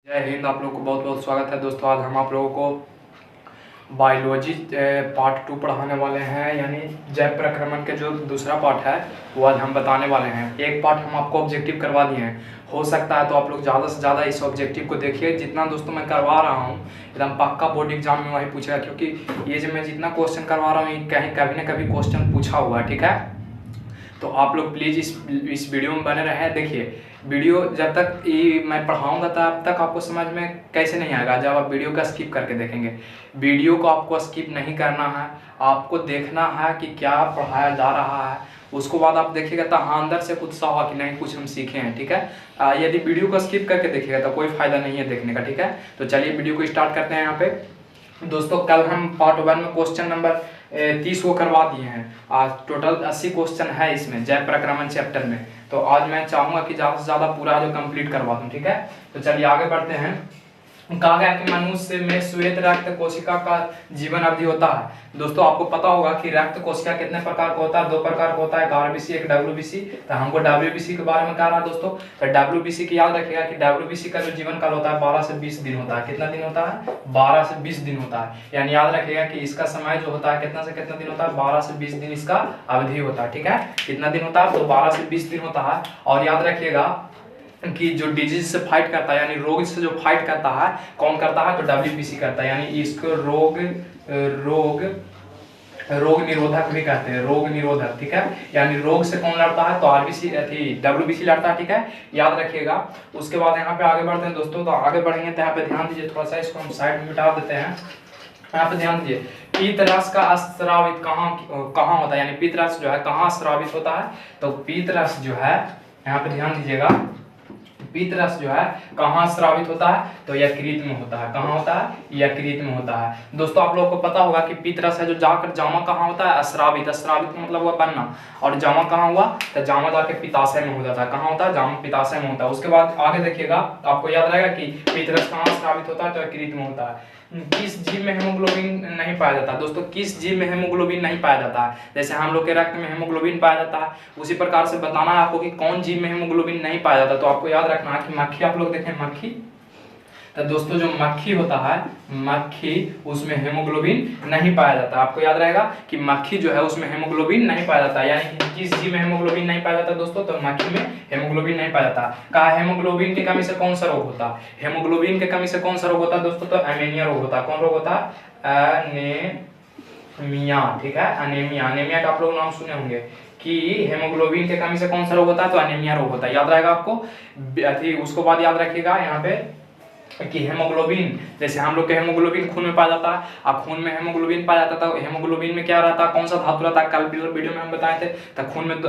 जय हिंद। आप लोगों को बहुत बहुत स्वागत है दोस्तों। आज हम आप लोगों को बायोलॉजी पार्ट 2 पढ़ाने वाले हैं, यानी जैव प्रक्रमण के जो दूसरा पार्ट है वो आज हम बताने वाले हैं। एक पार्ट हम आपको ऑब्जेक्टिव करवा दिए हैं, हो सकता है तो आप लोग ज़्यादा से ज़्यादा इस ऑब्जेक्टिव को देखिए। जितना दोस्तों मैं करवा रहा हूँ एकदम पक्का बोर्ड एग्जाम में वही पूछेगा, क्योंकि ये जो मैं जितना क्वेश्चन करवा रहा हूँ ये कहीं कभी ना कभी क्वेश्चन पूछा हुआ है। ठीक है, तो आप लोग प्लीज़ इस वीडियो में बने रहें। देखिए, वीडियो जब तक ये मैं पढ़ाऊंगा तब तक आपको समझ में कैसे नहीं आएगा जब आप वीडियो का स्किप करके देखेंगे। वीडियो को आपको स्किप नहीं करना है, आपको देखना है कि क्या पढ़ाया जा रहा है। उसको बाद आप देखिएगा तो हाँ अंदर से कुछ सा हुआ कि नहीं कुछ हम सीखे हैं। ठीक है, यदि वीडियो को स्किप करके देखिएगा तो कोई फ़ायदा नहीं है देखने का। ठीक है, तो चलिए वीडियो को स्टार्ट करते हैं। यहाँ पे दोस्तों कल हम पार्ट 1 में क्वेश्चन नंबर 30 को करवा दिए हैं। आज टोटल 80 क्वेश्चन है इसमें जैव प्रक्रमण चैप्टर में। तो आज मैं चाहूँगा कि ज़्यादा से ज़्यादा पूरा जो कंप्लीट करवा दूँ। ठीक है, तो चलिए आगे बढ़ते हैं। कहा गया कि मनुष्य में श्वेत रक्त कोशिका का जीवन अवधि होता है। दोस्तों आपको पता होगा कि रक्त कोशिका कितने प्रकार का होता है, 2 प्रकार का होता है, एक आरबीसी एक डब्ल्यूबीसी। तो हमको डब्ल्यूबीसी के बारे में कह रहा है दोस्तों। तो डब्ल्यूबीसी की याद रखिएगा कि डब्ल्यूबीसी का जो जीवन काल होता है 12 से 20 दिन होता है। कितना दिन होता है? 12 से 20 दिन होता है। यानी याद रखिएगा कि इसका समय जो होता है कितना से कितना दिन होता है? 12 से 20 दिन इसका अवधि होता है। ठीक है, कितना दिन होता है? तो 12 से 20 दिन होता है। और याद रखिएगा कि जो डिजीज से फाइट करता है, यानी रोग से जो फाइट करता है, कौन करता है? तो डब्ल्यूबीसी करता है। यानी इसको रोग निरोधक भी कहते हैं, रोग निरोधक। ठीक है, यानी रोग से कौन लड़ता है? तो आरबीसी डब्ल्यूबीसी लड़ता है। ठीक है, याद रखिएगा। उसके बाद यहाँ पे आगे बढ़ते हैं दोस्तों। तो आगे बढ़ेंगे तो यहाँ पे ध्यान दीजिए, थोड़ा सा इसको हम साइड में मिटा देते हैं। यहाँ पे ध्यान दीजिए, पीतरस का स्रावित कहाँ होता है, यानी पीतरस जो है कहाँ स्रावित होता है? तो पीतरस जो है, यहाँ पे ध्यान दीजिएगा, पीतरस जो है कहाँ स्रावित होता है? तो यकृत में होता है। कहाँ होता है? यकृत में होता है। दोस्तों आप लोगों को पता होगा कि पीतरस है जो जाकर जामा कहाँ होता है? स्रावित। स्रावित का मतलब हुआ बनना, और जामा कहाँ हुआ? तो जामा जाके पित्ताशय में हो जाता है। कहाँ होता है? जामा पित्ताशय में होता है। उसके बाद आगे देखिएगा, आपको याद रहेगा कि पीतरस कहाँ स्रावित होता है? तो यकृत में होता है। किस जीव में हेमोग्लोबिन नहीं पाया जाता? दोस्तों किस जीव में हेमोग्लोबिन नहीं पाया जाता है? जैसे हम लोग के रक्त में हेमोग्लोबिन पाया जाता है, उसी प्रकार से बताना है आपको कि कौन जीव में हेमोग्लोबिन नहीं पाया जाता। तो आपको याद रखना है कि मक्खी, आप लोग देखें मक्खी, तो दोस्तों जो मक्खी होता है, मक्खी उसमें हेमोग्लोबिन नहीं पाया जाता। आपको याद रहेगा कि मक्खी जो है उसमें हेमोग्लोबिन नहीं पाया जाता। यानी कि किस जीव में हेमोग्लोबिन नहीं पाया जाता दोस्तों? तो मक्खी में हेमोग्लोबिन नहीं पाया जाता। कहा हेमोग्लोबिन की कमी से कौन सा रोग होता है? हेमोग्लोबिन की कमी से कौन सा रोग होता है दोस्तों? तो एनीमिया रोग होता है। कौन रोग होता है? एनीमिया। ठीक है, एनीमिया। एनीमिया का आप लोग नाम सुने होंगे कि हेमोग्लोबिन के कमी से कौन सा रोग होता है? तो एनीमिया रोग होता है। याद रहेगा आपको। उसको बाद याद रखिएगा यहाँ पे कि हेमोग्लोबिन, जैसे हम लोग के हेमोग्लोबिन खून में पाया जाता है, और खून में हेमोग्लोबिन पाया जाता है। तो हेमोग्लोबिन में क्या रहता है, कौन सा धातु रहता है? कल वीडियो में हम बताए थे। तो खून में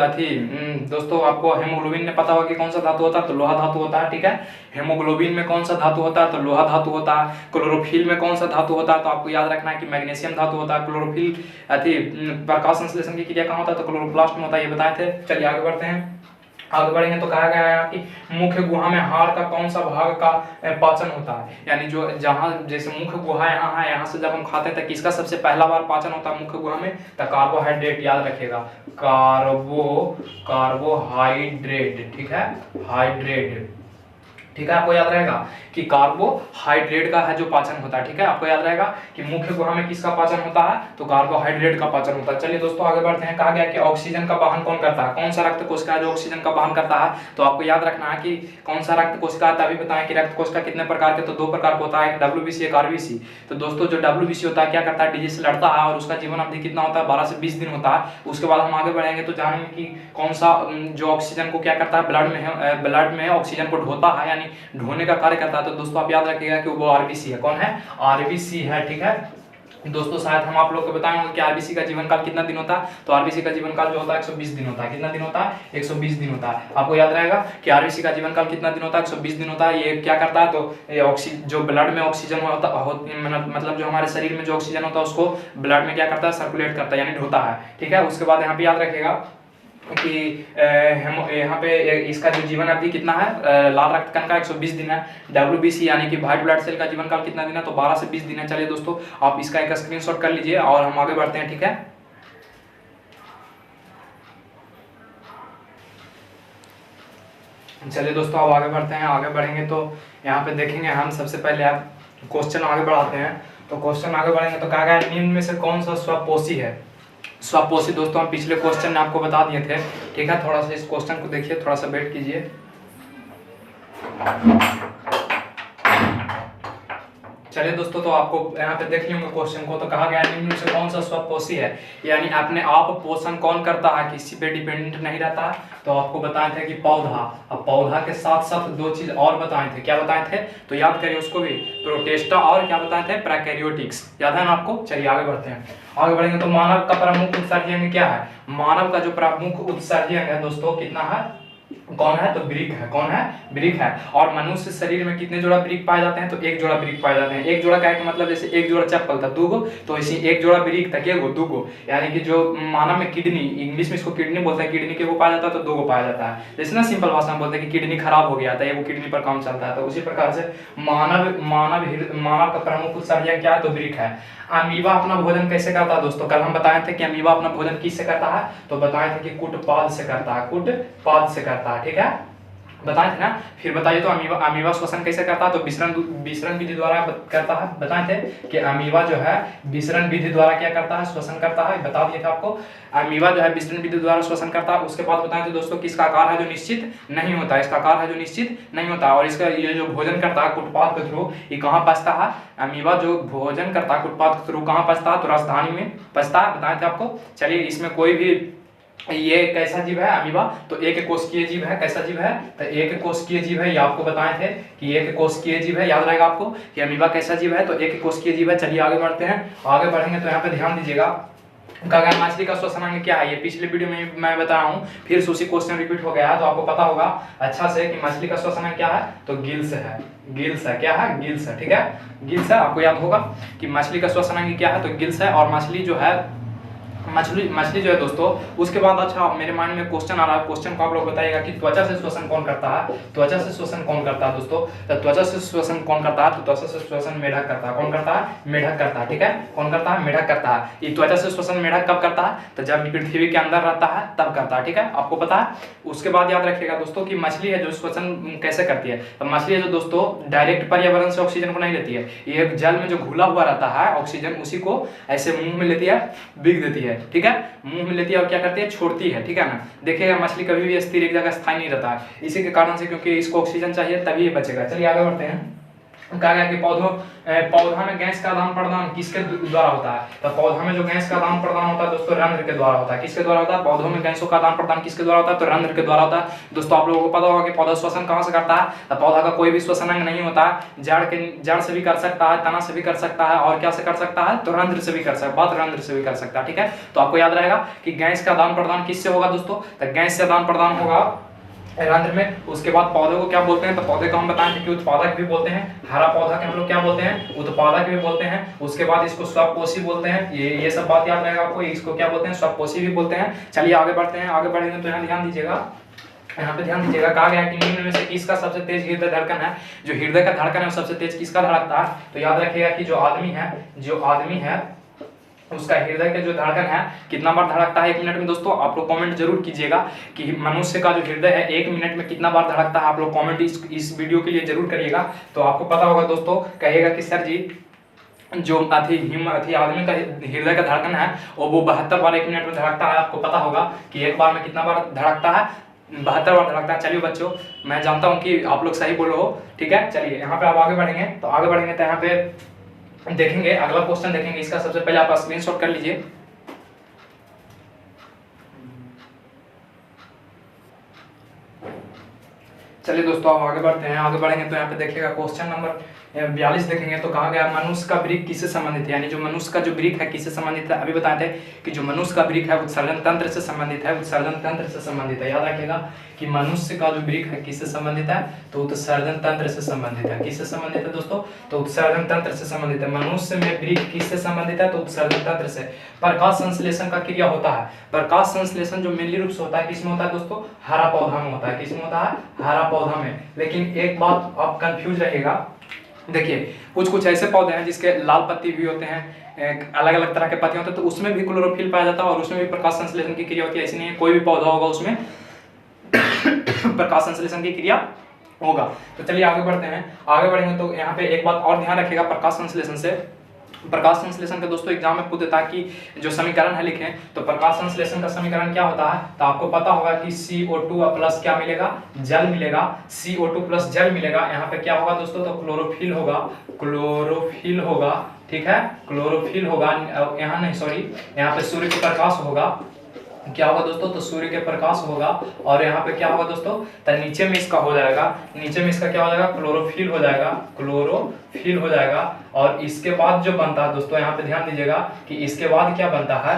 दोस्तों आपको हेमोग्लोबिन में पता होगा कि कौन सा धातु होता है? तो लोहा धातु होता है। ठीक है, हेमोग्लोबिन में कौन सा धातु होता है? तो लोहा धातु होता है। क्लोरोफिल में कौन सा धातु होता है? तो आपको याद रखना है कि मैग्नीशियम धातु होता है। क्लोरोफिल प्रकाश संश्लेषण की क्रिया कहाँ होता है? तो क्लोरोप्लास्ट में होता है। ये बताए थे। चलिए आगे बढ़ते हैं। आगे बढ़ेंगे तो कहा गया है कि मुख्य गुहा में हाड़ का कौन सा भाग का पाचन होता है? यानी जो जहाँ जैसे मुख्य गुहा यहाँ है, यहाँ से जब हम खाते हैं तो किसका सबसे पहला बार पाचन होता है मुख्य गुहा में? तो कार्बोहाइड्रेट। याद रखिएगा, कार्बोहाइड्रेट। ठीक है, हाइड्रेट। ठीक है, आपको याद रहेगा कि कार्बोहाइड्रेट का है जो पाचन होता है। ठीक है, आपको याद रहेगा कि मुख्य गुहा में किसका पाचन होता है? तो कार्बोहाइड्रेट का पाचन होता है। चलिए दोस्तों आगे बढ़ते हैं। कहा गया कि ऑक्सीजन का वहन कौन करता है? कौन सा रक्त कोशिका है जो ऑक्सीजन का वहन करता है? तो आपको याद रखना है कि कौन सा रक्त कोशिका है। तभी बताएं कि रक्त कोशिका कितने प्रकार के? तो 2 प्रकार का होता है, एक डब्ल्यूबीसी एक आरबीसी। तो दोस्तों जो डब्ल्यूबीसी होता है क्या करता है? डिजीज से लड़ता है, और उसका जीवन अवधि कितना होता है? 12 से 20 दिन होता है। उसके बाद हम आगे बढ़ेंगे तो जानेंगे कि कौन सा जो ऑक्सीजन को क्या करता है? ब्लड में ऑक्सीजन को ढोता है, यानी ढोने का कार्य करता है। तो दोस्तों आप याद रखिएगा कि वो आरबीसी है। कौन है? आरबीसी है। ठीक है दोस्तों, शायद हम आप लोग को बताएंगे कि आरबीसी का जीवन काल कितना दिन होता है? तो आरबीसी का जीवन काल जो होता है 120 दिन होता है। कितना दिन होता है? 120 दिन होता है। आपको याद रहेगा कि आरबीसी का जीवन काल कितना दिन होता है? 120 दिन होता है। ये क्या करता है? तो ये जो ब्लड में ऑक्सीजन मतलब जो हमारे शरीर में जो ऑक्सीजन होता है उसको ब्लड में क्या करता है? सर्कुलेट करता है, यानी ढोता है। ठीक है, उसके बाद यहाँ पे याद रखिएगा कि यहाँ पे इसका जो जीवन अवधि कितना है? लाल रक्त कण का 120 दिन है। डब्ल्यूबीसी यानी कि व्हाइट ब्लड सेल का जीवन काल कितना दिन है? तो 12 से 20 दिन है। चलिए दोस्तों आप इसका एक स्क्रीनशॉट कर लीजिए और हम आगे बढ़ते हैं। ठीक है, चलिए दोस्तों अब आगे बढ़ते हैं। आगे बढ़ेंगे तो यहाँ पे देखेंगे हम सबसे पहले आप क्वेश्चन आगे बढ़ाते हैं। तो क्वेश्चन आगे बढ़ेंगे तो कहा गया निम्न में से कौन सा स्वपोषी है। स्वपोषी दोस्तों हम पिछले क्वेश्चन में आपको बता दिए थे, ठीक है। थोड़ा सा इस क्वेश्चन को देखिए, थोड़ा सा वेट कीजिए। चलिए दोस्तों तो आपको यहाँ पे देख लेंगे क्वेश्चन को। तो कहा गया निम्न में से कौन सा स्वपोषी है, यानी अपने आप पोषण कौन करता है, किसी पे डिपेंडेंट नहीं रहता। तो आपको बताए थे कि पौधा। अब पौधा के साथ साथ दो चीज और बताए थे। क्या बताए थे तो याद करिए उसको भी, प्रोटेस्टा और क्या बताए थे, प्रैकेरियोटिक्स। याद है ना आपको। चलिए आगे बढ़ते हैं। आगे बढ़ेंगे तो मानव का प्रमुख उत्सर्जक क्या है। मानव का जो प्रमुख उत्सर्जक है दोस्तों कितना है, कौन है तो ब्रिक है। कौन है, ब्रिक है। और मनुष्य शरीर में कितने जोड़ा ब्रिक पाए जाते हैं तो एक जोड़ा ब्रिक पाए जाते हैं। एक जोड़ा का मतलब जैसे एक जोड़ा चप्पल था दूगो, तो इसी एक जोड़ा ब्रिक था केगो दूगो, यानी कि जो मानव में किडनी, इंग्लिश में इसको किडनी बोलते हैं, किडनी के वो पाया जाता है तो दो पाया जाता है। जैसे ना सिंपल भाषा में बोलते हैं कि किडनी खराब हो गया था, वो किडनी पर काम चलता है। तो उसी प्रकार से मानव का प्रमुख उत्सर्जक क्या है तो ब्रिक है। अमीबा अपना भोजन कैसे करता है दोस्तों, कल हम बताए थे कि अमीबा अपना भोजन किससे करता है, तो बताए थे कि कुटपाद से करता है, कुटपाद से करता है, ठीक है, बताए थे ना। फिर बताइए तो अमीबा श्वसन कैसे करता है तो विसरण विधि द्वारा करता है। बताए थे कि अमीबा जो है विसरण विधि द्वारा क्या करता है, श्वसन करता है। बता दिए थे आपको अमीबा जो है विसरण विधि द्वारा श्वसन करता है। उसके बाद बताए थे दोस्तों कि इसका आकार है जो निश्चित नहीं होता, इसका आकार है जो निश्चित नहीं होता। और इसका ये जो भोजन करता है कुटपाद के थ्रू, ये कहाँ पचता है, अमीबा जो भोजन करता है कुटपाद के थ्रू कहाँ पचता है तो राजधानी में पचता है। बताए थे आपको। चलिए इसमें कोई भी ये कैसा जीव है अमीबा तो एक कोशिकीय जीव है। कैसा जीव है तो एक कोशिकीय जीव है। ये आपको बताए थे कि एक कोशिकीय जीव है, याद रहेगा आपको कि अमीबा कैसा जीव है तो एक कोशिकीय जीव है। चलिए आगे बढ़ते हैं। आगे बढ़ेंगे तो यहाँ पे ध्यान दीजिएगा, कहा मछली का श्वसनांग क्या है। ये पिछले वीडियो में मैं बता रहा हूँ, फिर से उसी क्वेश्चन रिपीट हो गया है तो आपको पता होगा अच्छा से कि मछली का श्वसनांग क्या है तो गिल्स है। गिल्स है, क्या है, गिल्स है, ठीक है, गिल्स है। आपको याद होगा कि मछली का श्वसनांग क्या है तो गिल्स है। और मछली जो है मछली जो है दोस्तों, उसके बाद अच्छा मेरे माइंड में क्वेश्चन आ रहा है, क्वेश्चन को आप लोग बताइएगा कि त्वचा से श्वसन कौन करता है। त्वचा से श्वसन कौन करता है दोस्तों, तो त्वचा से श्वसन कौन करता है तो त्वचा से श्वसन मेढक करता है। कौन करता है, मेढक करता है, ठीक है, कौन करता है, मेढक करता है। ये त्वचा से श्वसन मेढक कब करता है तो जब पृथ्वी के अंदर रहता है तब करता है, ठीक है, आपको पता है। उसके बाद याद रखिएगा दोस्तों कि मछली है जो श्वसन कैसे करती है तो मछली है जो दोस्तों डायरेक्ट पर्यावरण से ऑक्सीजन को नहीं लेती है, ये जल में जो घुला हुआ रहता है ऑक्सीजन उसी को ऐसे मुंह में लेती है, बिग देती है, ठीक है, मुंह में लेती है और क्या करती है, छोड़ती है, ठीक है ना। देखिएगा मछली कभी भी स्थिर एक जगह स्थायी नहीं रहता है, इसी के कारण से, क्योंकि इसको ऑक्सीजन चाहिए तभी ये बचेगा। चलिए आगे बढ़ते हैं। कहा गया कि पौधा में गैस का आदान प्रदान किसके द्वारा होता है तो पौधा में जो गैस का आदान प्रदान होता है दोस्तों रंध्र के द्वारा होता है। किसके द्वारा होता है, पौधों में गैसों का आदान प्रदान किसके द्वारा होता है तो रंध्र के द्वारा होता है। दोस्तों आप लोगों को पता होगा कि पौधा श्वसन कहाँ से करता है तो पौधा का कोई भी श्वसन अंग नहीं होता, जड़ से भी कर सकता है, तना से भी कर सकता है और क्या से कर सकता है तो रंध्र से भी कर सकता है, रंध्र से भी कर सकता है, ठीक है। तो आपको याद रहेगा कि गैस का आदान प्रदान किससे होगा दोस्तों तो गैस से आदान प्रदान होगा रंध्र में। उसके बाद पौधे को क्या बोलते हैं तो पौधे को हम बताएं कि उत्पादक भी बोलते हैं, हरा पौधा के हम लोग क्या बोलते हैं उत्पादक भी बोलते हैं। उसके बाद इसको स्वपोषी बोलते हैं, ये सब बात याद रहेगा आपको, इसको क्या बोलते हैं स्वपोषी भी बोलते हैं। चलिए आगे बढ़ते हैं। आगे बढ़ेंगे तो यहाँ ध्यान दीजिएगा, यहाँ पे ध्यान दीजिएगा, कहा गया कि निम्न में से किसका सबसे तेज हृदय धड़कन है। जो हृदय का धड़कन है वो सबसे तेज किसका धड़कता है तो याद रखिएगा कि जो आदमी है उसका हृदय का जो धड़कन है कितना बार धड़कता है 1 मिनट में। दोस्तों आप लोग कमेंट जरूर कीजिएगा कि मनुष्य का जो हृदय है 1 मिनट में कितना बार धड़कता है। आप लोग कमेंट इस वीडियो के लिए जरूर करिएगा तो आपको पता होगा दोस्तों। कहिएगा कि सर जी जो आदमी का हृदय का धड़कन है वो 72 बार 1 मिनट में धड़कता है। आपको पता होगा कि एक बार में कितना बार धड़कता है 72 बार धड़कता है। चलिए बच्चों मैं जानता हूँ कि आप लोग सही बोल रहे हो, ठीक है। चलिए यहाँ पे आप आगे बढ़ेंगे तो यहाँ पे देखेंगे अगला क्वेश्चन देखेंगे। इसका सबसे पहले आप स्क्रीनशॉट कर लीजिए। चलिए दोस्तों आप आगे बढ़ते हैं। आगे बढ़ेंगे तो यहाँ पे देखिएगा क्वेश्चन नंबर 42 देखेंगे तो कहा गया मनुष्य का वृक्क किससे संबंधित है, यानी जो मनुष्य का जो वृक्क है किससे संबंधित है। अभी बताए थे कि जो मनुष्य का वृक्क है उत्सर्जन तंत्र से संबंधित है, उत्सर्जन तंत्र से संबंधित है। याद रखिएगा कि मनुष्य का जो वृक्क है किससे संबंधित है तो उत्सर्जन तंत्र से संबंधित है। किससे संबंधित है दोस्तों तो उत्सर्जन तंत्र से संबंधित है। मनुष्य में वृक्क किससे संबंधित है तो उत्सर्जन तंत्र से। प्रकाश संश्लेषण का क्रिया होता है, प्रकाश संश्लेषण जो मेनली रूप से होता है किसमें होता है दोस्तों हरा पौधा में होता है। किसमें होता है हरा पौधा में। लेकिन एक बात आप कंफ्यूज रहिएगा, देखिए कुछ ऐसे पौधे हैं जिसके लाल पत्ती भी होते हैं, अलग अलग तरह के पत्ते होते हैं तो उसमें भी क्लोरोफिल पाया जाता है और उसमें भी प्रकाश संश्लेषण की क्रिया होती है। ऐसी नहीं है कोई भी पौधा होगा उसमें प्रकाश संश्लेषण की क्रिया होगा। तो चलिए आगे बढ़ते हैं। आगे बढ़ेंगे तो यहाँ पे एक बात और ध्यान रखिएगा प्रकाश संश्लेषण से। प्रकाश संश्लेषण का दोस्तों एग्जाम में पूछ देता है कि जो समीकरण है लिखें, तो प्रकाश संश्लेषण का समीकरण क्या होता है, तो आपको पता होगा कि CO2 प्लस क्या मिलेगा, जल मिलेगा। CO2 प्लस जल मिलेगा, यहाँ पे क्या होगा दोस्तों, तो क्लोरोफिल होगा, क्लोरोफिल होगा, ठीक है, क्लोरोफिल होगा। यहाँ नहीं, सॉरी, यहाँ पे सूर्य का प्रकाश होगा, क्या होगा दोस्तों, तो सूर्य के प्रकाश होगा। और यहाँ पे क्या होगा दोस्तों, तो नीचे में इसका हो जाएगा, नीचे में इसका क्या हो जाएगा, क्लोरोफिल हो जाएगा, क्लोरोफिल हो जाएगा। और इसके बाद जो बनता है दोस्तों, यहाँ पे ध्यान दीजिएगा कि इसके बाद क्या बनता है,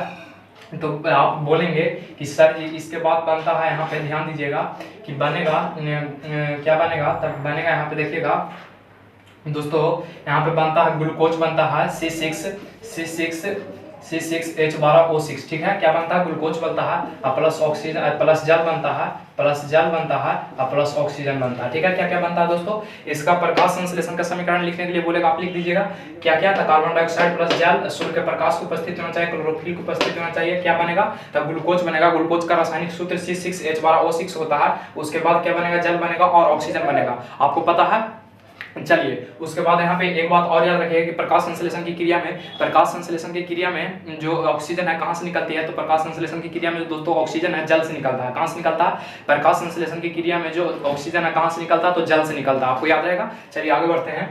तो आप बोलेंगे कि सर जी इसके बाद बनता है, यहाँ पे ध्यान दीजिएगा कि बनेगा क्या बनेगा, तब बनेगा, यहाँ पे देखिएगा दोस्तों, यहाँ पे बनता है ग्लूकोज बनता है C6H12O6, ठीक है, क्या बनता है, ग्लूकोज बनता है, प्लस ऑक्सीजन, प्लस जल बनता है, प्लस जल बनता है, प्लस ऑक्सीजन बनता है, ठीक है। क्या क्या बनता है दोस्तों, इसका प्रकाश संश्लेषण का समीकरण लिखने के लिए बोलेगा, आप लिख दीजिएगा क्या क्या था, कार्बन डाइऑक्साइड प्लस जल, सूर्य के प्रकाश की उपस्थिति होना चाहिए, क्लोरोफिल की उपस्थिति होना चाहिए, क्या बनेगा, तब ग्लूकोज बनेगा। ग्लूकोज का रासायनिक सूत्र C6H12O6 होता है। उसके बाद क्या बनेगा, जल बनेगा और ऑक्सीजन बनेगा, आपको पता है। चलिए उसके बाद यहाँ पे एक बात और याद रखिए कि प्रकाश संश्लेषण की क्रिया में, प्रकाश संश्लेषण की क्रिया में जो ऑक्सीजन है कहाँ से निकलती है, तो प्रकाश संश्लेषण की क्रिया में जो दोस्तों ऑक्सीजन है जल से निकलता है। कहाँ से निकलता है, प्रकाश संश्लेषण की क्रिया में जो ऑक्सीजन है कहाँ से निकलता है, तो जल से निकलता है, आपको याद रहेगा। चलिए आगे बढ़ते हैं।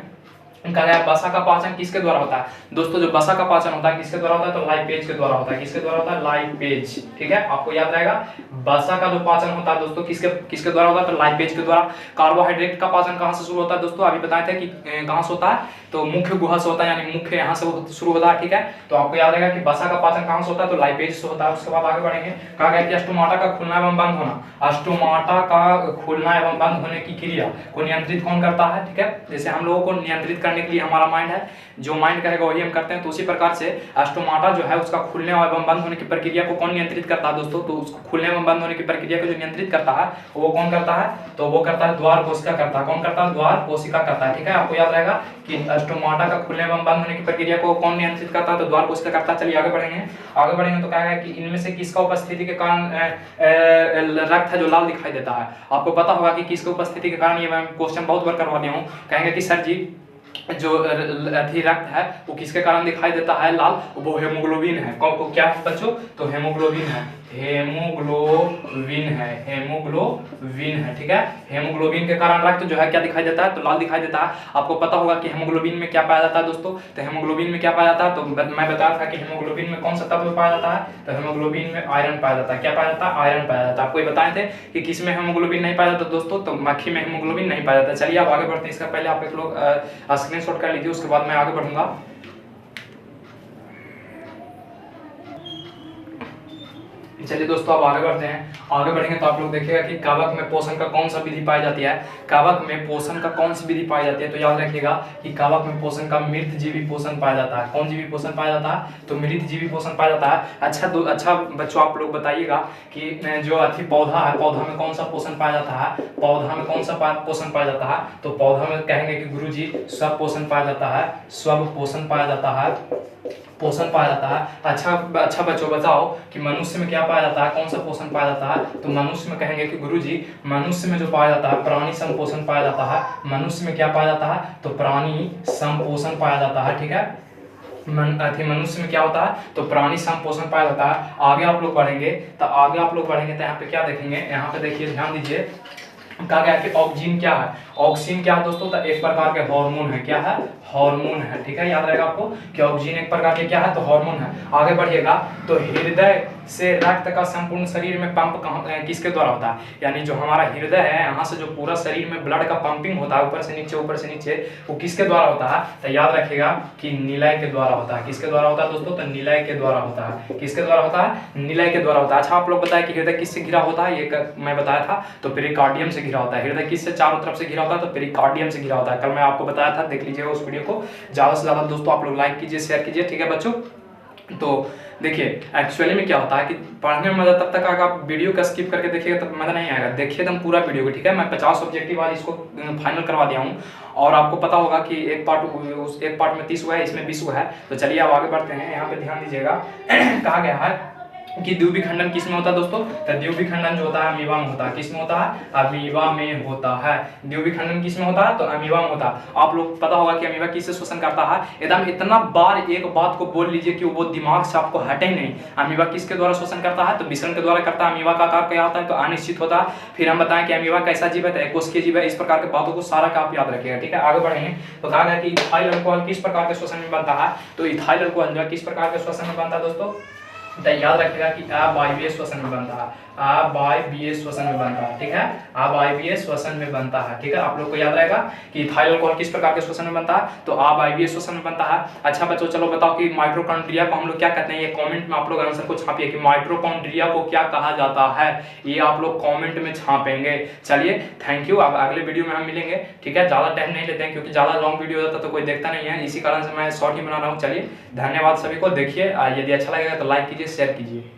कहा गया वसा का पाचन किसके द्वारा होता है दोस्तों, जो वसा का पाचन होता है किसके द्वारा होता है, तो लाइपेज के द्वारा होता है। किसके द्वारा होता है, लाइपेज, ठीक है, आपको याद रहेगा। वसा का जो पाचन होता है दोस्तों किसके किसके द्वारा होता है, तो लाइपेज के द्वारा। कार्बोहाइड्रेट का पाचन कहां से शुरू होता है दोस्तों, अभी बताए थे कि कहां से होता है, तो मुख्य गुहा से होता है, यानी मुख्य यहां से शुरू होता है, ठीक है। तो आपको याद रहेगा कि वसा का पाचन कहां से होता है, तो लाइपेज से होता है। उसके बाद आगे बढ़ेंगे। कहा गया कि स्टोमाटा का खुलना एवं बंद होना, स्टोमाटा का खुलना एवं बंद होने की क्रिया को नियंत्रित कौन करता है, ठीक है। जैसे हम लोगों को नियंत्रित करने के लिए हमारा माइंड है, जो माइंड कहेगा वही हम करते हैं, तो उसी प्रकार से स्टोमाटा जो है उसका खुलने एवं बंद होने की प्रक्रिया को कौन नियंत्रित करता है दोस्तों, तो उसको खुलने एवं बंद होने की प्रक्रिया को जो नियंत्रित करता है वो कौन करता है, तो वो करता है द्वार कोशिका करता है। कौन करता है, द्वार कोशिका करता है, ठीक है। आपको याद रहेगा कि स्टोमाटा का खुलने एवं बंद होने की प्रक्रिया को कौन नियंत्रित करता है, तो द्वार कोशिका करता है। चलिए आगे बढ़ेंगे। आगे बढ़ेंगे तो क्या है कि इनमें से किसका उपस्थिति के कारण रक्त है जो लाल दिखाई देता है। आपको पता होगा कि किसकी उपस्थिति के कारण, ये मैं क्वेश्चन बहुत बार करवा दिया हूँ। कहेंगे कि सर जी जो अधि रक्त है वो किसके कारण दिखाई देता है लाल, वो हेमोग्लोबिन है। को क्या है बच्चों, तो हेमोग्लोबिन है, हेमोग्लोबिन है, हेमोग्लोबिन है, ठीक है। हेमोग्लोबिन के कारण रक्त जो है क्या दिखाई देता है, तो लाल दिखाई देता है। आपको पता होगा कि हेमोग्लोबिन में क्या पाया जाता है दोस्तों, तो हेमोग्लोबिन में क्या पाया जाता है, तो मैं बताया था कि हेमोग्लोबिन में कौन सा तत्व पाया जाता है, तो हेमोग्लोबिन में आयरन पाया जाता है। क्या पाया जाता है, आयरन पाया जाता है। आपको ये बताए थे कि किस में हेमोग्लोबिन नहीं पाया जाता दोस्तों, तो मक्खी में हेमोग्लोबिन नहीं पाया जाता। चलिए अब आगे बढ़ते हैं। इसका पहले आप एक लोग स्क्रीनशॉट कर लीजिए, उसके बाद मैं आगे बढ़ूंगा। चलिए दोस्तों अब आगे बढ़ते हैं। आगे बढ़ेंगे तो आप लोग देखिएगा कि कवक में पोषण का कौन सा विधि पाई जाती है, कवक में पोषण का कौन सी विधि पाई जाती है, तो याद रखिएगा कि कवक में पोषण का मृत जीवी पोषण पाया जाता है। कौन जीवी पोषण पाया जाता है, तो मृत जीवी पोषण पाया जाता है। अच्छा बच्चों आप लोग बताइएगा कि जो अति पौधा है, पौधा में कौन सा पोषण पाया जाता है, पौधा में कौन सा पोषण पाया जाता है, तो पौधा में कहेंगे कि गुरुजी सब पोषण पाया जाता है, सब पोषण पाया जाता है, पोषण पाया जाता है। अच्छा बच्चों बताओ कि मनुष्य में क्या पाया जाता है, कौन सा पोषण पाया जाता है, तो मनुष्य में कहेंगे कि गुरुजी मनुष्य में जो पाया जाता है प्राणी संपोषण पाया जाता है। मनुष्य में क्या पाया जाता है, तो प्राणी संपोषण पाया जाता है, ठीक है। मनुष्य में क्या होता है, तो प्राणी संपोषण पाया जाता है। आगे आप लोग बढ़ेंगे तो यहाँ पे क्या देखेंगे, यहाँ पे देखिए ध्यान दीजिए। कहा गया कि ऑक्सीजन क्या है, ऑक्सीजन क्या है दोस्तों, तो एक प्रकार के हार्मोन है। क्या है, हार्मोन है, ठीक है। याद रहेगा आपको कि ऑक्सीजन एक प्रकार के क्या है, तो हार्मोन है। आगे बढ़िएगा तो हृदय से रक्त का संपूर्ण शरीर में पंप किसके द्वारा होता है, यानी जो हमारा हृदय है यहाँ से जो पूरा शरीर में ब्लड का पंपिंग होता है ऊपर से नीचे, वो किसके द्वारा होता है, तो याद रखिएगा कि निलय के द्वारा होता है। किसके द्वारा होता है दोस्तों, तो निलय के द्वारा होता है। किसके द्वारा होता है, निलय के द्वारा होता है। अच्छा आप लोग बताएं कि हृदय किससे घिरा होता है, ये मैं बताया था, तो पेरिकार्डियम से घिरा होता है। हृदय किससे चारों तरफ से घिरा होता है, तो पेरिकार्डियम से घिरा होता है। कल मैं आपको बताया था, देख लीजिएगा उस वीडियो को। ज्यादा से ज्यादा दोस्तों आप लोग लाइक कीजिए, शेयर कीजिए, ठीक है बच्चों। तो देखिए एक्चुअली में क्या होता है कि पढ़ने में मजा तब तक आएगा, आप वीडियो का स्किप करके देखिएगा तब मजा नहीं आएगा। देखिए एकदम पूरा वीडियो को, ठीक है। मैं 50 ऑब्जेक्टिव आज इसको फाइनल करवा दिया हूँ, और आपको पता होगा कि एक पार्ट में 30 हुआ है, इसमें 20 हुआ है। तो चलिए अब आगे बढ़ते हैं। यहाँ पे ध्यान दीजिएगा। कहा गया है कि द्विविखंडन किस में होता है दोस्तों? तो द्विविखंडन जो होता है अमीबा में होता है। किस में होता है? अमीबा में होता है। द्विविखंडन किस में होता है? तो अमीबा में होता है। आप लोग पता होगा कि अमीबा किससे श्वसन करता है। एकदम इतना बार एक बात को बोल लीजिए कि वो दिमाग से आपको हटे नहीं। अमीबा किसके द्वारा श्वसन करता है? तो मिश्रण के द्वारा करता है। अमीबा का आकार क्या होता है? तो अनिश्चित होता है। फिर हम बताएं कि अमीबा कैसा जीव है? तो एकोष्ठीय जीव है। इस प्रकार के बातों को सारा का आप याद रखिएगा, ठीक है। आगे बढ़ेंगे तो कहा गया कि इथाइल अल्कोहल किस प्रकार के श्वसन में बनता है? तो इथाइल अल्कोहल जो है किस प्रकार के श्वसन में बनता है दोस्तों? तो याद रखिएगा कि अवायवीय श्वसन में बनता है। अवायवीय श्वसन में बनता है, ठीक है। अवायवीय श्वसन में बनता है, ठीक है। आप लोग को याद रहेगा कि इथाइल अल्कोहल किस प्रकार के श्वसन में बनता है? तो अवायवीय श्वसन में बनता है। अच्छा बच्चों, चलो बताओ कि माइटोकॉन्ड्रिया को हम लोग क्या कहते हैं? ये कमेंट में आप लोग आंसर को छापिए कि माइटोकॉन्ड्रिया को क्या कहा जाता है। ये आप लोग कमेंट में छापेंगे। चलिए, थैंक यू। अब अगले वीडियो में हम मिलेंगे, ठीक है। ज़्यादा टाइम नहीं लेते हैं क्योंकि ज़्यादा लॉन्ग वीडियो होता तो कोई देखता नहीं है, इसी कारण से मैं शॉर्ट ही बना रहा हूँ। चलिए, धन्यवाद सभी को। देखिए, यदि अच्छा लगेगा तो लाइक कीजिए, शेयर कीजिए।